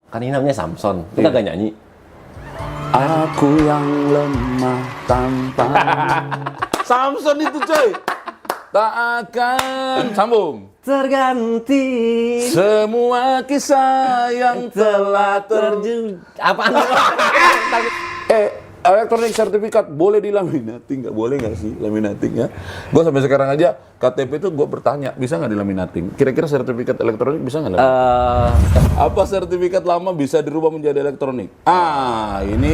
Kan ini namanya Samson, itu kagak nyanyi. Aku yang lemah tanpa Samson itu coy. Tak akan sambung Terganti semua kisah yang telah terjun. Apaan? Elektronik sertifikat boleh dilaminating nggak? Boleh nggak sih laminating ya? Gue sampai sekarang aja KTP itu gue bertanya bisa nggak dilaminating? Kira-kira sertifikat elektronik bisa nggak? Apa sertifikat lama bisa dirubah menjadi elektronik? Ini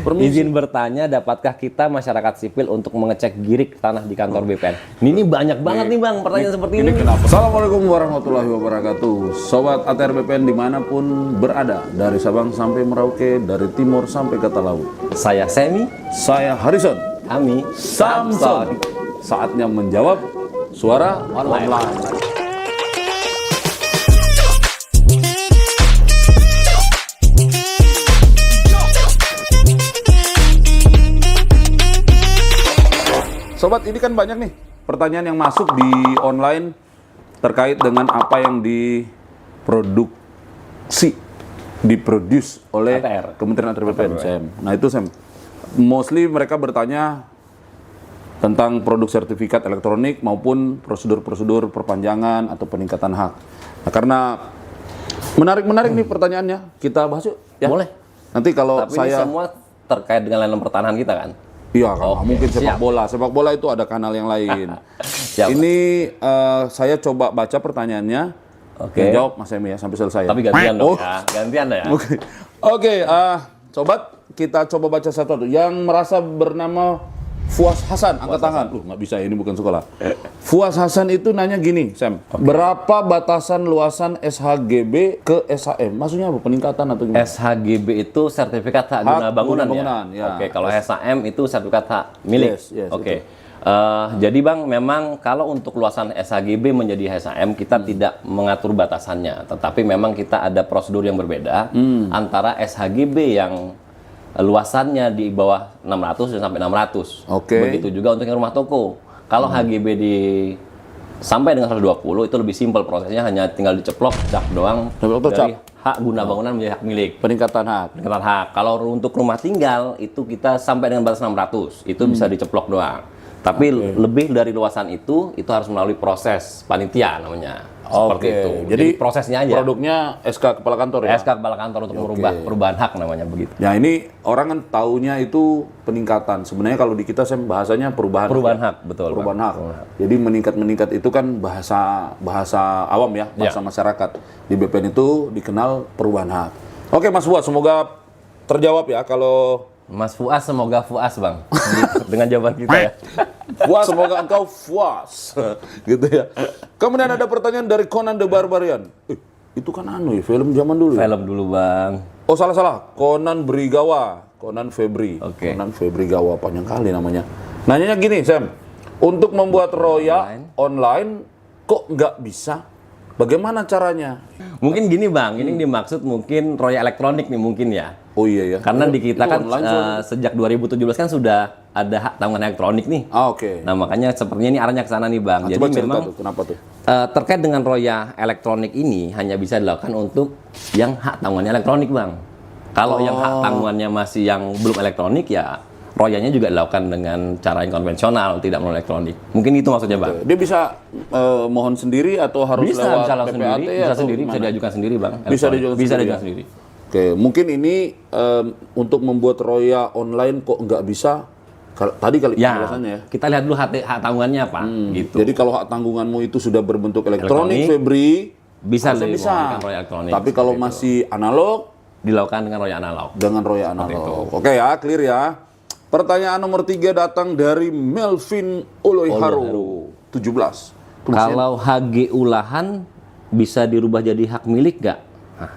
permisi. Izin bertanya, dapatkah kita masyarakat sipil untuk mengecek girik tanah di kantor BPN? Ini banyak banget nih bang pertanyaan seperti ini. Kenapa? Assalamualaikum warahmatullahi wabarakatuh. Sobat ATR BPN dimanapun berada, dari Sabang sampai Merauke, dari timur sampai ke laut. Saya Semi, Saya Harrison. kami Samson. Saatnya menjawab suara online. Sobat, ini kan banyak nih pertanyaan yang masuk di online terkait dengan apa yang diproduce oleh ATR. Kementerian ATR BPN, Sam. Nah itu Sam, mostly mereka bertanya tentang produk sertifikat elektronik maupun prosedur-prosedur perpanjangan atau peningkatan hak. Nah, karena menarik nih pertanyaannya, kita bahas yuk. Ya? Boleh. Nanti kalau Tapi ini semua terkait dengan layanan pertahanan kita kan? Iya, kan Oke, mungkin sepak siap. bola. Sepak bola itu ada kanal yang lain. Siap. Ini saya coba baca pertanyaannya. Oke. Yang jawab Mas Emi ya sampai selesai. Tapi gantian Oh. dong ya, gantian ya. Oke, sobat, kita coba baca satu-satu. Yang merasa bernama Fuas Hasan, angkat tangan. Nggak bisa, ini bukan sekolah. Fuas Hasan itu nanya gini, Sam. Berapa batasan luasan SHGB ke SHM? Maksudnya apa? Peningkatan atau gimana? SHGB itu sertifikat hak guna Hak bangunan, guna bangunan, ya. ya. Oke, kalau SHM itu sertifikat hak milik. Yes, Oke. Jadi bang, memang kalau untuk luasan SHGB menjadi SHM kita tidak mengatur batasannya, tetapi memang kita ada prosedur yang berbeda antara SHGB yang luasannya di bawah 600 dan sampai 600. Oke. Begitu juga untuk yang rumah toko. Kalau HGB di sampai dengan 120 itu lebih simpel prosesnya, hanya tinggal diceplok cap doang Diceplok dari cap. hak guna bangunan menjadi hak milik. Peningkatan hak. Peningkatan hak. Kalau untuk rumah tinggal itu kita sampai dengan batas 600, itu bisa diceplok doang. Tapi lebih dari luasan itu harus melalui proses panitia namanya. Seperti itu. Jadi prosesnya aja. Produknya SK Kepala Kantor ya? SK Kepala Kantor untuk merubah perubahan hak namanya begitu. Ya ini orang kan taunya itu peningkatan. Sebenarnya kalau di kita saya bahasanya perubahan Hak, betul. perubahan Pak. hak. Jadi meningkat itu kan bahasa awam ya, bahasa masyarakat. Di BPN itu dikenal perubahan hak. Oke Mas Fuad, semoga terjawab ya. Kalau Mas Fuas, semoga Fuas bang dengan jawaban kita ya. puas, semoga engkau puas. Gitu ya. Kemudian ada pertanyaan dari Conan the Barbarian. Itu kan ya, film zaman dulu. Film dulu bang. Oh salah. Conan Brigawa, Conan Febri. Oke. Conan Febri Gawa, panjang kali namanya. Nanyanya gini, Sam. Untuk membuat roya online kok nggak bisa? Bagaimana caranya? Mungkin gini bang, ini dimaksud mungkin roya elektronik nih mungkin ya. Oh iya ya. Karena di kita Itu kan online soalnya. sejak 2017 kan sudah ada hak tanggungan elektronik nih. Oke. Nah makanya sepertinya ini arahnya ke sana nih bang. Nah, Jadi coba cerita memang tuh, kenapa tuh? terkait dengan roya elektronik ini hanya bisa dilakukan untuk yang hak tanggungannya elektronik bang. Kalau yang hak tanggungannya masih yang belum elektronik ya royanya juga dilakukan dengan cara yang konvensional, tidak melalui elektronik. Mungkin itu maksudnya bang. Dia bisa mohon sendiri atau harus Bisa lewat langsung PPAT sendiri, bisa atau sendiri, bisa gimana? diajukan sendiri bang. Bisa Elektronik. diajukan Bisa sendiri, diajukan ya? sendiri. Oke, mungkin ini untuk membuat roya online kok nggak bisa? Tadi kali Ya, penjelasannya ya. kita lihat dulu hak tanggungannya apa, gitu. Jadi kalau hak tanggunganmu itu sudah berbentuk elektronik, Elektronik, Febri, bisa harusnya lebih bisa. menggunakan roya elektronik. Tapi kalau masih analog, Dilakukan dengan roya analog. dengan roya analog. Oke ya, clear ya. Pertanyaan nomor 3 datang dari Melvin Oloiharu, 17. Itu masih- Kalau HG ulahan bisa dirubah jadi hak milik nggak?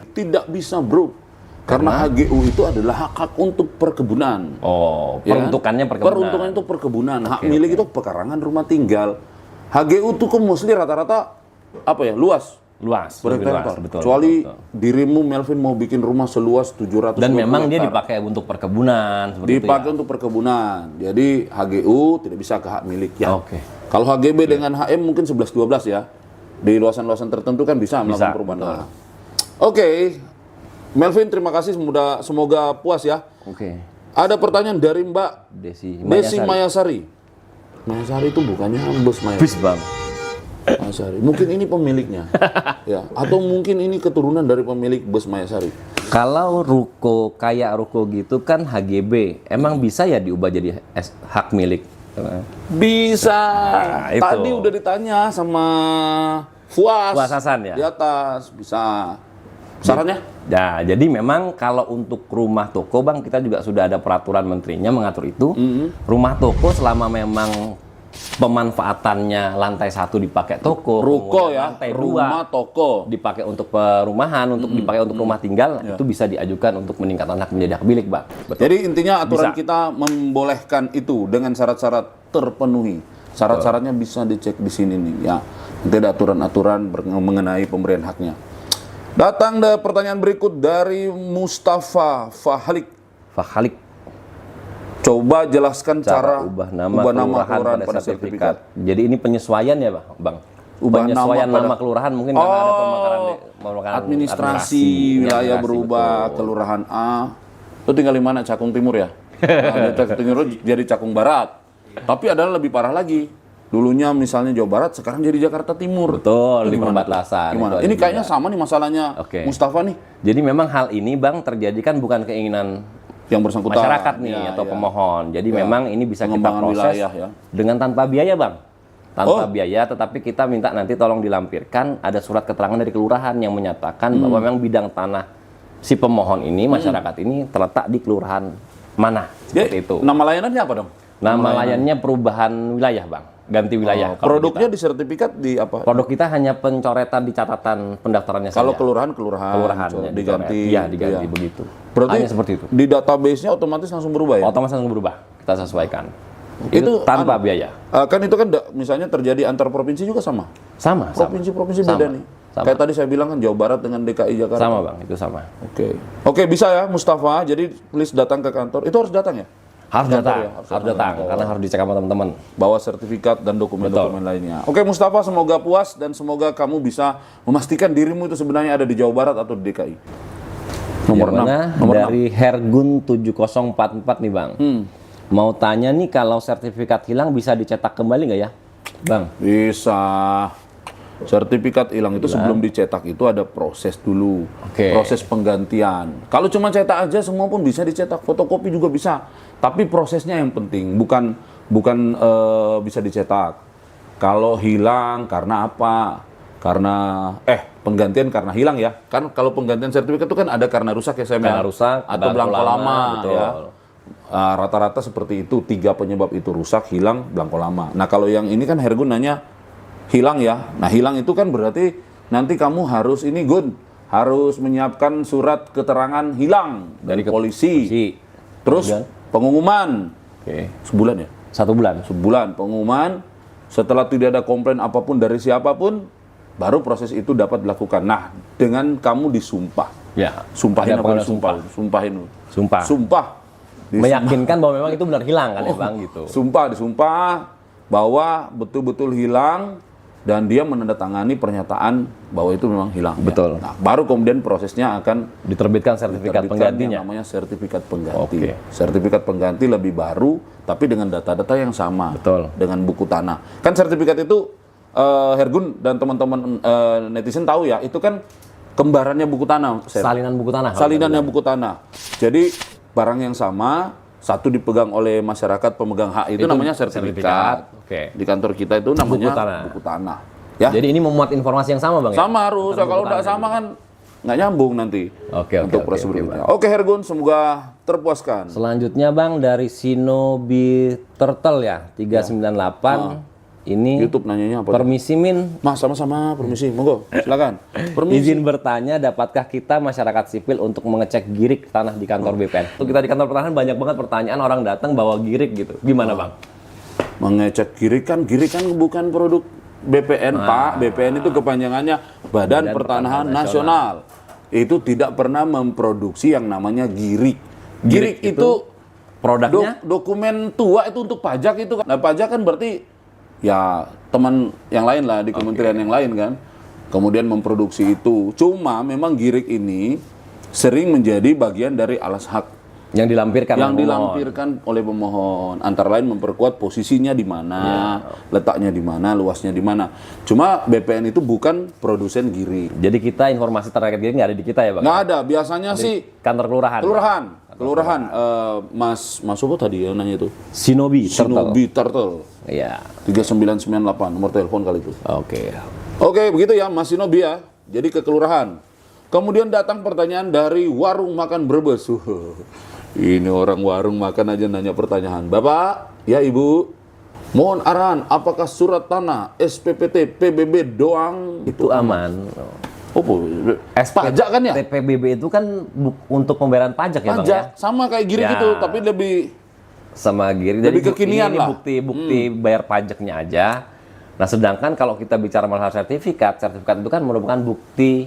Tidak bisa bro, karena HGU itu adalah hak-hak untuk perkebunan. Oh, Ya kan? peruntukannya perkebunan. Peruntukan itu perkebunan. Hak milik itu pekarangan rumah tinggal. HGU itu kan mostly rata-rata apa ya, luas. Luas, Berhektar. lebih luas, betul. Kecuali betul. dirimu Melvin mau bikin rumah seluas 700 Dan memang dia dipakai untuk perkebunan seperti dipakai itu untuk perkebunan. Jadi HGU tidak bisa ke hak milik ya. Oke. Kalau HGB dengan HM mungkin 11-12 ya. Di luasan-luasan tertentu kan bisa melakukan Bisa, perubahan. betul. Oke. Melvin, terima kasih, semoga puas ya. Oke. Ada pertanyaan dari Mbak Desi Desi Mayasari. Mayasari itu bukannya bos Mayasari. Bis bang. Mayasari. Mungkin ini pemiliknya. Ya, atau mungkin ini keturunan dari pemilik bus Mayasari. Kalau ruko kayak ruko gitu kan HGB, emang bisa ya diubah jadi hak milik? Bisa. Itu. Tadi udah ditanya sama Fuas Hasan ya? di atas, bisa. Sarannya? Ya, jadi memang kalau untuk rumah toko bang, kita juga sudah ada peraturan menterinya mengatur itu. Rumah toko selama memang pemanfaatannya lantai 1 dipakai toko, Ruko kemudian ya, lantai 2 rumah toko. dipakai untuk perumahan, untuk dipakai untuk rumah tinggal, itu bisa diajukan untuk meningkatkan hak menjadi hak milik, bang. Jadi intinya aturan Bisa. kita membolehkan itu dengan syarat-syarat terpenuhi. Syarat-syaratnya bisa dicek di sini nih ya. Nanti ada aturan-aturan mengenai pemberian haknya. Datang ada pertanyaan berikut dari Mustafa Fahlik. Fahalik. Coba jelaskan cara Ubah nama kelurahan pada sertifikat. Jadi ini penyesuaian ya, bang? Ubah penyesuaian nama nama kelurahan mungkin karena ada pemekaran administrasi wilayah berubah, betul. kelurahan A. Itu tinggal di mana? Cakung Timur ya? Nah, Cakung Timur jadi Cakung Barat. Tapi adalah lebih parah lagi. Dulunya misalnya Jawa Barat, sekarang jadi Jakarta Timur. Betul, Itu di gimana? perbatasan. Gimana? Itu Ini ada kayaknya juga. sama nih masalahnya Oke. Mustafa nih. Jadi memang hal ini, bang, terjadi kan bukan keinginan Yang bersangkutan. masyarakat nih Ya, atau ya. pemohon. Jadi Ya. memang ini bisa kita Pengembangan proses wilayah, ya. dengan tanpa biaya, bang. Tanpa Oh. biaya, tetapi kita minta nanti tolong dilampirkan ada surat keterangan dari kelurahan yang menyatakan bahwa memang bidang tanah si pemohon ini, masyarakat ini terletak di kelurahan mana. Seperti itu. Nama layanannya apa dong? Nama layannya perubahan wilayah, bang. Ganti wilayah. kalau Produknya kita. di sertifikat di apa? Produk kita hanya pencoretan di catatan pendaftarannya Kalau saja. kelurahan, kelurahannya diganti. Iya, diganti Iya. begitu. Berarti hanya seperti itu. di database-nya otomatis langsung berubah ya? Otomatis langsung berubah. Kita sesuaikan. Itu tanpa biaya. Kan itu kan misalnya terjadi antar provinsi juga sama. Sama. Provinsi-provinsi Sama. beda nih. Sama. Kayak tadi saya bilang kan Jawa Barat dengan DKI Jakarta. Sama, bang. Itu sama. Oke, bisa ya Mustafa. Jadi please datang ke kantor. Itu harus datang ya? Harus Kantor datang. ya? Harus datang. Karena harus dicek sama teman-teman. Bawa sertifikat dan dokumen-dokumen lainnya. Oke Mustafa, semoga puas dan semoga kamu bisa memastikan dirimu itu sebenarnya ada di Jawa Barat atau di DKI. Nomor Yang 6. mana? Nomor Dari Hergun 7044 nih, bang. Mau tanya nih, kalau sertifikat hilang bisa dicetak kembali nggak ya, bang? Bisa. Sertifikat hilang itu sebelum dicetak itu ada proses dulu. Oke. Proses penggantian. Kalau cuma cetak aja semua pun bisa dicetak, fotokopi juga bisa. Tapi prosesnya yang penting, bukan bisa dicetak. Kalau hilang karena apa? Karena penggantian karena hilang ya. Kan kalau penggantian sertifikat itu kan ada karena rusak ya, Karena rusak, atau belangko lama, betul. ya. Rata-rata seperti itu, 3 penyebab itu, rusak, hilang, belangko lama. Nah kalau yang ini kan Hergun nanya hilang ya. Nah hilang itu kan berarti nanti kamu harus harus menyiapkan surat keterangan hilang dari polisi. Terus Kemudian? pengumuman Oke. sebulan ya. 1 bulan. Sebulan pengumuman. Setelah tidak ada komplain apapun dari siapapun, baru proses itu dapat dilakukan. Nah dengan kamu disumpah. Ya. Sumpahin Ada apa pengaduan disumpah? Sumpahin. Sumpah. Sumpah. Meyakinkan bahwa memang itu benar hilang kan ya, bang, gitu. Disumpah bahwa betul-betul hilang dan dia menandatangani pernyataan bahwa itu memang hilang. Betul. Nah, baru kemudian prosesnya akan Diterbitkan sertifikat diterbitkan penggantinya. yang namanya sertifikat pengganti. Oke. Sertifikat pengganti lebih baru, tapi dengan data-data yang sama. Betul. Dengan buku tanah. Kan sertifikat itu Hergun dan teman-teman netizen tahu ya, itu kan kembarannya buku tanah. Salinan buku tanah. Salinannya buku tanah. Jadi barang yang sama, satu dipegang oleh masyarakat pemegang hak itu namanya sertifikat. Oke. Di kantor kita itu namanya buku tanah. Ya. Jadi ini memuat informasi yang sama, bang? Sama harus. Kalau nggak sama kan nggak nyambung nanti. Oke, untuk proses berikutnya. Oke Hergun, semoga terpuaskan. Selanjutnya, bang, dari Shinobi Turtle ya, 398. Ini YouTube nanyanya apa? permisi min. Mas, sama-sama, permisi, monggo, silakan. Permisi. Izin bertanya, dapatkah kita masyarakat sipil untuk mengecek girik tanah di kantor BPN? Untuk kita di kantor pertanahan banyak banget pertanyaan orang datang bawa girik gitu. Gimana, bang? Mengecek girik kan bukan produk BPN, Pak. BPN itu kepanjangannya Badan Pertanahan Nasional. Itu tidak pernah memproduksi yang namanya girik. Girik itu produknya dokumen tua itu untuk pajak itu kan. Nah, pajak kan berarti ya teman yang lain lah di kementerian yang lain kan. Kemudian memproduksi itu. Cuma memang girik ini sering menjadi bagian dari alas hak yang dilampirkan yang oleh pemohon. dilampirkan oleh pemohon, antara lain memperkuat posisinya di mana, letaknya di mana, luasnya di mana. Cuma BPN itu bukan produsen giri. Jadi kita informasi terkait gini nggak ada di kita ya Bang? Nggak ada, biasanya sih Kantor kelurahan. kelurahan. Mas apa tadi ya nanya itu? Shinobi Turtle. Shinobi Turtle. Iya. 3998 nomor telepon kali itu. Oke. Oke, begitu ya Mas Shinobi ya. Jadi ke kelurahan. Kemudian datang pertanyaan dari warung makan Brebes. Ini orang warung makan aja nanya pertanyaan. Bapak, ya Ibu, mohon arahan, apakah surat tanah, SPPT, PBB doang Itu aman. Oh, pajak kan ya? PBB itu kan untuk pembayaran pajak ya Bang Pajak, ya? sama kayak giri Ya. gitu, tapi lebih Sama giri. Lebih kekinian ini lah. bukti bayar pajaknya aja. Nah, sedangkan kalau kita bicara masalah sertifikat itu kan merupakan bukti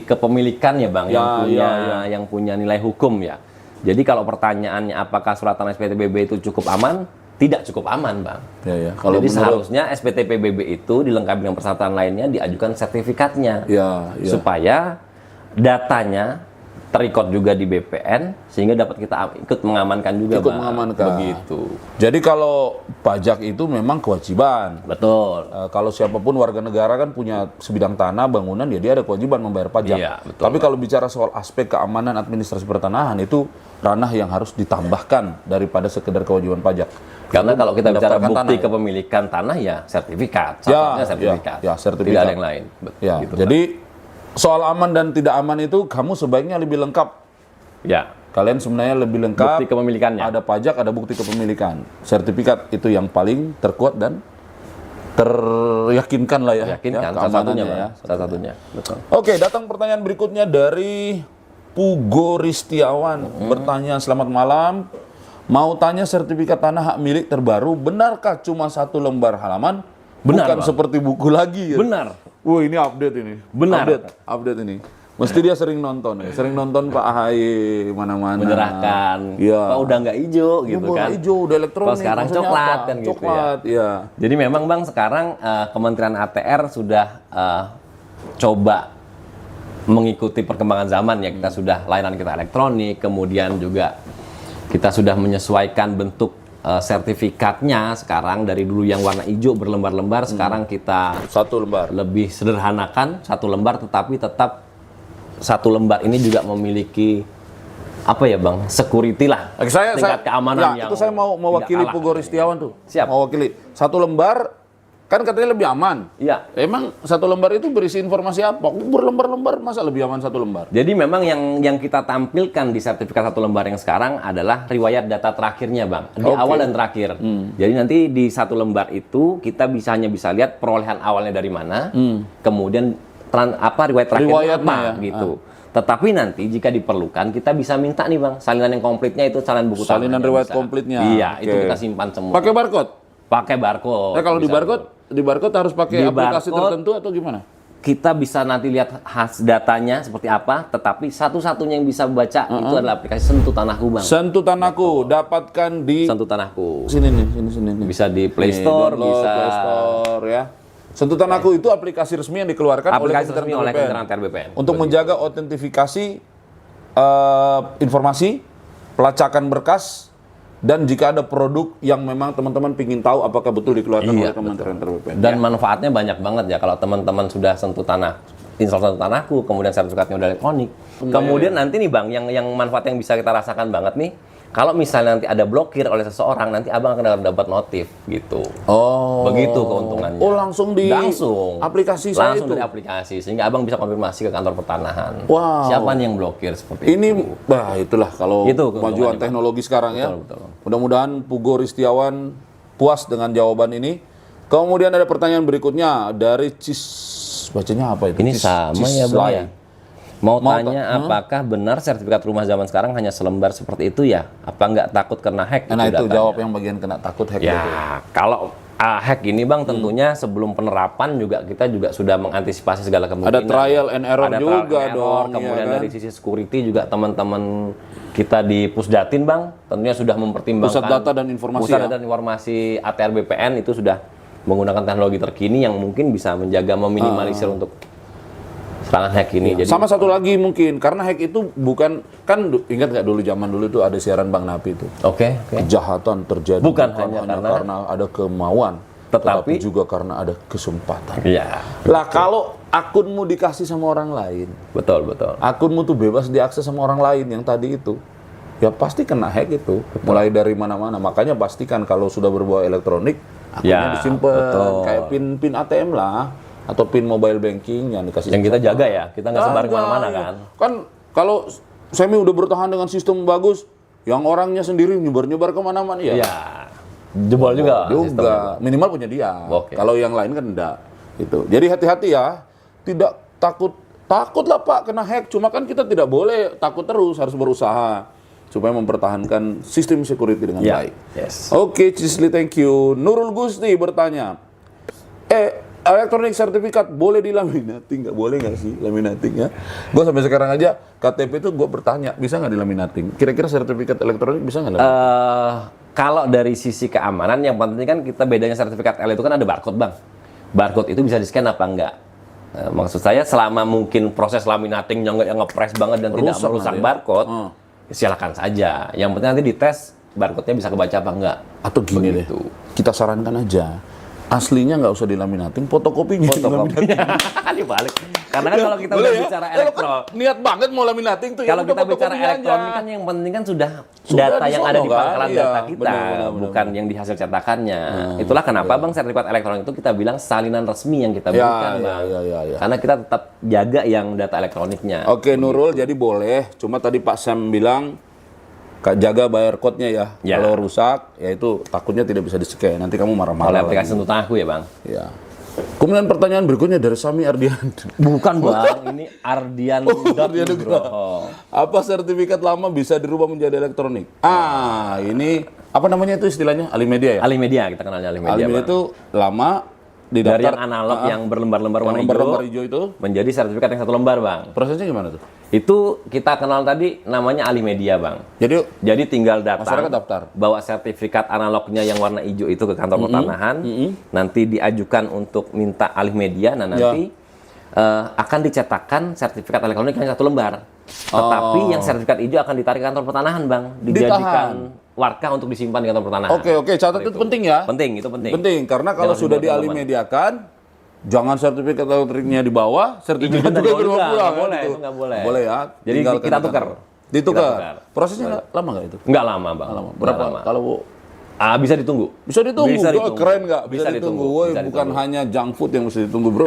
kepemilikan ya Bang, yang punya nilai hukum ya. Jadi kalau pertanyaannya apakah surat tanah SPTPBB itu cukup aman? Tidak cukup aman Bang. Ya. Jadi seharusnya SPTPBB itu dilengkapi dengan persyaratan lainnya, diajukan sertifikatnya. Ya. Supaya datanya terikot juga di BPN sehingga dapat kita ikut mengamankan juga Ikut Bang. mengamankan. Begitu. Jadi kalau pajak itu memang kewajiban. Betul. Kalau siapapun warga negara kan punya sebidang tanah, bangunan, ya dia ada kewajiban membayar pajak. Iya, betul. Tapi kalau bicara soal aspek keamanan administrasi pertanahan, itu ranah yang harus ditambahkan daripada sekedar kewajiban pajak. Karena kalau kita bicara Mendaftarkan bukti tanah, kepemilikan tanah ya sertifikat. Ya, Satunya sertifikat. ya, sertifikat. Tidak ada yang lain. Ya, Gitu, jadi soal aman dan tidak aman itu kamu sebaiknya lebih lengkap. Bang. Ya. Kalian sebenarnya lebih lengkap. Bukti kepemilikannya. Ada pajak, ada bukti kepemilikan. Sertifikat itu yang paling terkuat dan teryakinkan lah ya. Yakinkan ya, salah satunya keamanannya Bang. Salah satunya. Betul. Oke, datang pertanyaan berikutnya dari Pugo Ristiawan. Bertanya, selamat malam. Mau tanya sertifikat tanah hak milik terbaru, benarkah cuma 1 lembar halaman? Benar, Bukan Bang. seperti buku lagi ya? Benar. Wah, ini update ini. Benar. Update ini. Mesti dia sering nonton ya. Sering nonton Pak AHY mana-mana. Menyerahkan. Iya. Pak udah nggak hijau gitu Udah kan. hijau, udah elektronik. Kalau sekarang maksudnya coklat apa? kan gitu ya. Coklat, ya. Jadi memang Bang sekarang Kementerian ATR sudah coba mengikuti perkembangan zaman ya. Kita sudah layanan kita elektronik, kemudian juga kita sudah menyesuaikan bentuk sertifikatnya sekarang dari dulu yang warna hijau berlembar-lembar, sekarang kita 1 lembar. lebih sederhanakan 1 lembar, tetapi tetap 1 lembar ini juga memiliki apa ya Bang, security lah, tingkat keamanan yang itu saya mau mewakili tidak kalah. Pugo Ristiawan tuh. Siap. Mewakili 1 lembar kan katanya lebih aman. Iya. Emang 1 lembar itu berisi informasi apa? Berlembar-lembar, masa lebih aman 1 lembar? Jadi memang yang kita tampilkan di sertifikat 1 lembar yang sekarang adalah riwayat data terakhirnya Bang, di Oke. awal dan terakhir. Jadi nanti di 1 lembar itu kita hanya bisa lihat perolehan awalnya dari mana, kemudian riwayat terakhirnya Riwayatnya apa ya. gitu. Tetapi nanti jika diperlukan kita bisa minta nih Bang, salinan yang komplitnya itu salinan buku Salinan tanahnya riwayat bisa. komplitnya. Iya, Oke. itu kita simpan semua. Pakai barcode? Pakai barcode. Kalau di Bisa. barcode harus pakai Di aplikasi barcode, tertentu atau gimana? kita bisa nanti lihat datanya seperti apa, tetapi satu-satunya yang bisa baca itu adalah aplikasi Sentuh Tanahku Bang. Sentuh Tanahku, dapatkan di Sentuh Tanahku. sini nih. Bisa di Play Nih, Store, download, bisa Play Store ya. Sentuh Tanahku itu aplikasi resmi yang dikeluarkan aplikasi oleh resmi oleh Kementerian ATR BPN. untuk menjaga autentifikasi informasi, pelacakan berkas, dan jika ada produk yang memang teman-teman ingin tahu apakah betul dikeluarkan Iya, oleh Kementerian ATR BPN. Dan manfaatnya banyak banget ya kalau teman-teman sudah install Sentuh Tanahku, kemudian sertifikatnya udah elektronik. Kemudian nanti nih Bang, yang manfaat yang bisa kita rasakan banget nih, kalau misalnya nanti ada blokir oleh seseorang, nanti Abang akan dapat notif gitu. Oh. Begitu keuntungannya. Oh, langsung di langsung aplikasi saya langsung itu. dari aplikasi sehingga Abang bisa konfirmasi ke kantor pertanahan. Wow. Siapa nih yang blokir seperti Ini, itu. itulah kalau Itu kemajuan keuntungannya, teknologi sekarang ya. Betul. Mudah-mudahan Pugo Ristiawan puas dengan jawaban ini. Kemudian ada pertanyaan berikutnya dari bacanya apa itu? Ini sama ya Bang ya. Mau Mau tanya apakah benar sertifikat rumah zaman sekarang hanya selembar seperti itu ya? Apa nggak takut kena hack? Nah itu datanya? jawab yang bagian kena takut hack. Ya, itu. kalau hack ini Bang tentunya sebelum penerapan kita juga sudah mengantisipasi segala kemungkinan. Ada trial and error Ada juga trial and error, dong. Kemudian ya kan? dari sisi security juga teman-teman kita di Pusdatin Bang tentunya sudah mempertimbangkan Pusat Data dan Informasi Pusat ya? Data dan Informasi ATR BPN itu sudah menggunakan teknologi terkini yang mungkin bisa menjaga meminimalisir untuk Tangan hack ini. Jadi Sama satu lagi mungkin, karena hack itu bukan, kan ingat nggak dulu zaman dulu itu ada siaran Bang Napi itu. oke. Kejahatan terjadi Bukan hanya karena ada kemauan, Tetapi juga karena ada kesempatan. Iya. Lah kalau akunmu dikasih sama orang lain, Betul. akunmu tuh bebas diakses sama orang lain yang tadi itu, ya pasti kena hack itu. Mulai dari mana-mana. Makanya pastikan kalau sudah berbau elektronik, akunnya Ya, disimpan betul. kayak pin ATM lah, atau pin mobile banking yang dikasih. Yang kita jaga ya, kita nggak sebar Jaga, kemana-mana iya. kan. Kan kalau Semi udah bertahan dengan sistem bagus, yang orangnya sendiri nyebar-nyebar kemana-mana ya. Iya. Jebol juga. sistemnya. Juga minimal punya dia. Oke. Kalau yang lain kan enggak. Itu. Jadi hati-hati ya. Tidak takut lah Pak kena hack. Cuma kan kita tidak boleh takut terus, harus berusaha supaya mempertahankan sistem security dengan Ya. baik. Yes. Oke, Cisli, thank you. Nurul Gusti bertanya, elektronik sertifikat boleh dilaminating? Nggak boleh nggak sih laminating ya? Gue sampai sekarang aja KTP itu gue bertanya, bisa nggak dilaminating? Kira-kira sertifikat elektronik bisa nggak laminating? Kalau dari sisi keamanan, yang penting kan kita bedanya sertifikat L itu kan ada barcode, Bang. Barcode itu bisa di-scan apa enggak? Maksud saya selama mungkin proses laminatingnya nggak yang nge-press banget dan tidak Rusak merusak nanti ya? barcode, silakan saja. Yang penting nanti dites barcode-nya bisa kebaca apa enggak. Atau gini begitu. deh, kita sarankan aja. Aslinya nggak usah dilaminating, fotokopinya dilaminating. Dibalik. Karena kan kalau kita Boleh udah ya? bicara Kan elektron, niat banget mau laminating tuh. kalau ya udah kita bicara fotokopinya elektronik aja. kan yang penting kan sudah Sudah data di yang sono ada di kan? pangkalan Iya, data kita, benar. bukan yang di hasil cetakannya. Itulah kenapa Bang sertifikat elektronik itu kita bilang salinan resmi yang kita berikan, Bang. ya. Karena kita tetap jaga yang data elektroniknya. Oke, Nurul, jadi boleh. Cuma tadi Pak Sam bilang jaga bayar code-nya ya. Ya. Kalau rusak, ya itu takutnya tidak bisa di-scan. Nanti kamu Oleh marah-marah. aplikasi lagi. untuk aku ya, Bang. Ya. Kemudian pertanyaan berikutnya dari Sami Ardian. Bukan, Bang. Ini Ardian Ardian Nugroho. Apa sertifikat lama bisa dirubah menjadi elektronik? Ini apa namanya itu istilahnya? Alimedia ya? Alimedia, kita kenalnya Alimedia, Alimedia Bang. itu lama di Dari daftar yang analog yang berlembar-lembar warna lembar-lembar hijau, hijau itu. menjadi sertifikat yang satu lembar, Bang. Prosesnya gimana tuh? Itu kita kenal tadi namanya Alimedia, Bang. Jadi Tinggal datang, masyarakat daftar. bawa sertifikat analognya yang warna hijau itu ke kantor pertanahan, nanti diajukan untuk minta alih media, nah nanti akan dicetakkan sertifikat elektronik yang satu lembar. Tetapi yang sertifikat hijau akan ditarik ke kantor pertanahan, Bang, dijadikan warka untuk disimpan di kantor pertanahan. Oke, catat itu penting ya. Penting, itu penting. Penting karena kalau Jangan sudah dibuat dialimediakan, jangan sertifikat elektriknya dibawa, sertifikat Hijaunya juga dibawa dibawa juga, pulang. nggak kan, boleh, gitu. itu nggak boleh. Boleh ya. Jadi tinggalkan kita di tukar. kantor. Ditukar. Kita tukar. Prosesnya lama nggak itu? Nggak lama, Bang. Lama. Nggak Berapa? lama. Kalau Bisa ditunggu. bisa ditunggu, Bisa Oh, ditunggu. keren nggak? Bisa, Bisa ditunggu. ditunggu. Woi, Bisa bukan ditunggu. hanya junk food yang mesti ditunggu, bro.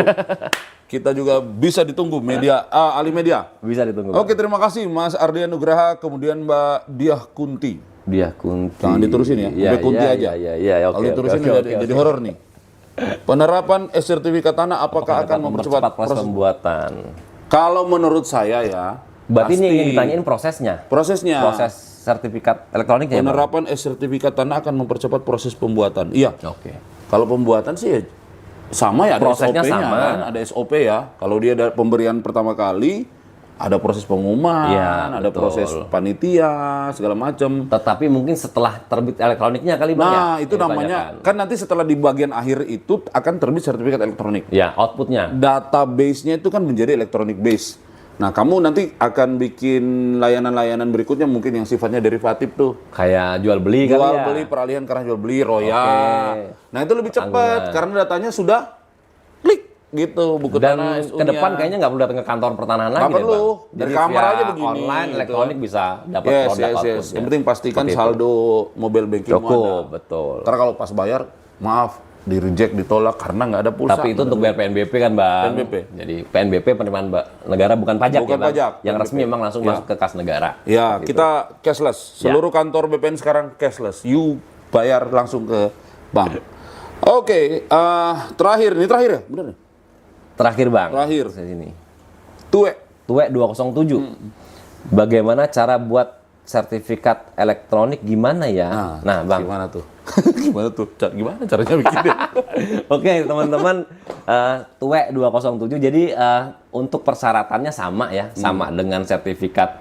Kita juga bisa ditunggu media, Alimedia. Bisa ditunggu. Oke, terima kasih Mas Ardian Nugraha, kemudian Mbak Diah Kunti. Dia kunti. Jangan diterusin ya, Iya, udah kunti iya, aja. Iya, oke. Kalau diterusin jadi horor nih. Penerapan sertifikat tanah apakah akan mempercepat proses pembuatan? Kalau menurut saya ya, Berarti ini pasti yang ditanyain prosesnya. prosesnya. Proses sertifikat elektroniknya, Bang? Penerapan sertifikat tanah akan mempercepat proses pembuatan. Iya. Oke. Kalau pembuatan sih ya sama ya, ada Prosesnya SOP-nya sama. kan, ada SOP ya. Kalau dia ada pemberian pertama kali, ada proses pengumuman, Iya, ada betul. proses panitia, segala macam. Tetapi mungkin setelah terbit elektroniknya kali, Bang, ya? Nah, itu Yang namanya ditanyakan. kan nanti setelah di bagian akhir itu akan terbit sertifikat elektronik. Ya, outputnya. Database-nya itu kan menjadi electronic base. Nah, kamu nanti akan bikin layanan-layanan berikutnya mungkin yang sifatnya derivatif tuh. Kayak jual beli kali Jual ya. beli, peralihan karena jual beli, royal. Oke. Nah, itu lebih cepat karena datanya sudah klik gitu buku Dan tanah ke depan kayaknya nggak perlu datang ke kantor pertanahan lagi Nggak deh, Bang. perlu. Dari Jadi kamar via aja begini, online, gitu. elektronik bisa dapat yes, produk yes. outputnya. Yang penting pastikan Seperti itu. saldo mobile banking Cukup, betul. Karena kalau pas bayar, maaf, di reject, ditolak karena nggak ada pulsa. Tapi itu untuk bayar PNBP kan, Bang. PNBP. Jadi PNBP penerimaan negara bukan pajak Bukan ya, Bang. pajak, Yang PNBP. resmi memang langsung masuk ke kas negara. Ya, Seperti kita cashless. Seluruh kantor BPN sekarang cashless. You bayar langsung ke bank. Oke, terakhir ya, bener nih. Terakhir, Bang. Terakhir. Di sini. Tuwe. Tuwe 207. Bagaimana cara buat sertifikat elektronik gimana ya? Nah, Bang. Gimana tuh? Gimana tuh? Gimana caranya bikinnya? Oke, teman-teman, Tuwe 207. Jadi untuk persyaratannya sama ya, sama dengan sertifikat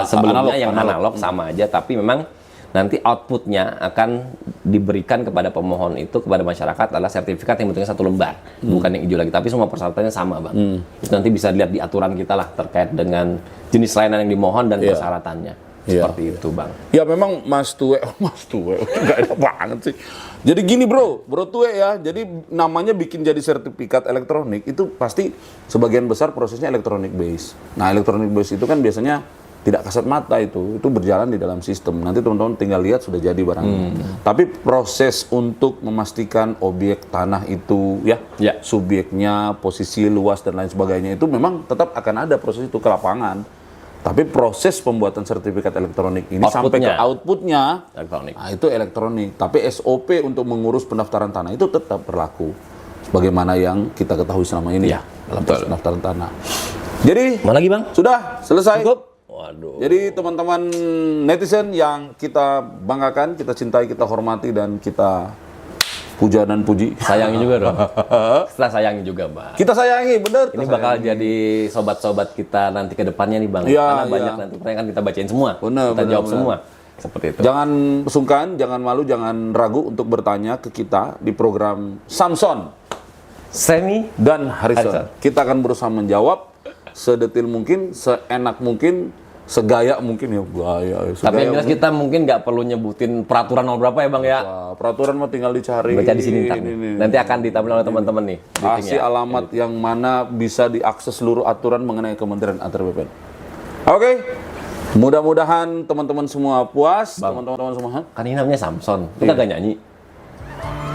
sebelumnya analog, yang analog sama aja, tapi memang nanti outputnya akan diberikan kepada pemohon itu, kepada masyarakat adalah sertifikat yang bentuknya 1 lembar, bukan yang hijau lagi, tapi semua persyaratannya sama, Bang. Itu nanti bisa dilihat di aturan kita lah terkait dengan jenis layanan yang dimohon dan persyaratannya. Seperti itu, Bang. Ya memang Mas Tue nggak enak banget sih. Jadi gini bro Tue ya, jadi namanya bikin jadi sertifikat elektronik itu pasti sebagian besar prosesnya elektronik base. Nah elektronik base itu kan biasanya tidak kasat mata, itu berjalan di dalam sistem. Nanti teman-teman tinggal lihat sudah jadi barangnya. Tapi proses untuk memastikan objek tanah itu subjeknya, posisi luas dan lain sebagainya itu memang tetap akan ada proses itu ke lapangan. Tapi proses pembuatan sertifikat elektronik ini sampai ke outputnya elektronik. Nah, itu elektronik. Tapi SOP untuk mengurus pendaftaran tanah itu tetap berlaku. Sebagaimana yang kita ketahui selama ini dalam proses pendaftaran tanah. Jadi, mana lagi, Bang? Sudah selesai. Cukup? Waduh. Jadi teman-teman netizen yang kita banggakan, kita cintai, kita hormati, dan kita puja dan puji. Sayangi juga dong. Setelah sayangi juga, Bang. Kita sayangi, bener. Ini bakal jadi sobat-sobat kita nanti ke depannya nih, Bang. Iya, Karena banyak nanti pertanyaan kan kita bacain semua. Kita jawab semua. Seperti itu. Jangan sungkan, jangan malu, jangan ragu untuk bertanya ke kita di program Samson, Semi, dan Harrison. Kita akan berusaha menjawab sedetil mungkin, seenak mungkin, segaya mungkin ya. Tapi yang jelas kita mungkin nggak perlu nyebutin peraturan nomor berapa ya, Bang ya. Wah, peraturan mah tinggal dicari. Baca di sini ntar. Nanti akan ditampilkan oleh teman-teman nih. Kasih alamat yang mana bisa diakses seluruh aturan mengenai Kementerian Antar BPN. Oke. Mudah-mudahan teman-teman semua puas. Teman-teman semua. Kan ini namanya Samson. Kita gak nyanyi.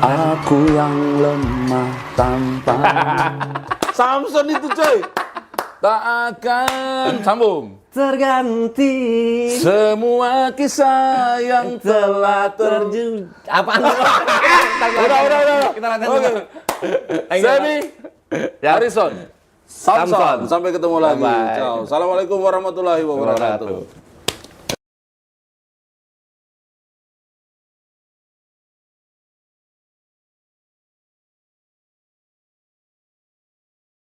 Aku yang lemah tanpa. Samson itu coy. Tak akan sambung. Terganti Semua kisah yang telah terjun. Apaan? Udah. Kita latihan. Oke. Semi, Harrison, Samson. Sampai ketemu lagi. Bye-bye. Ciao. Assalamualaikum warahmatullahi wabarakatuh.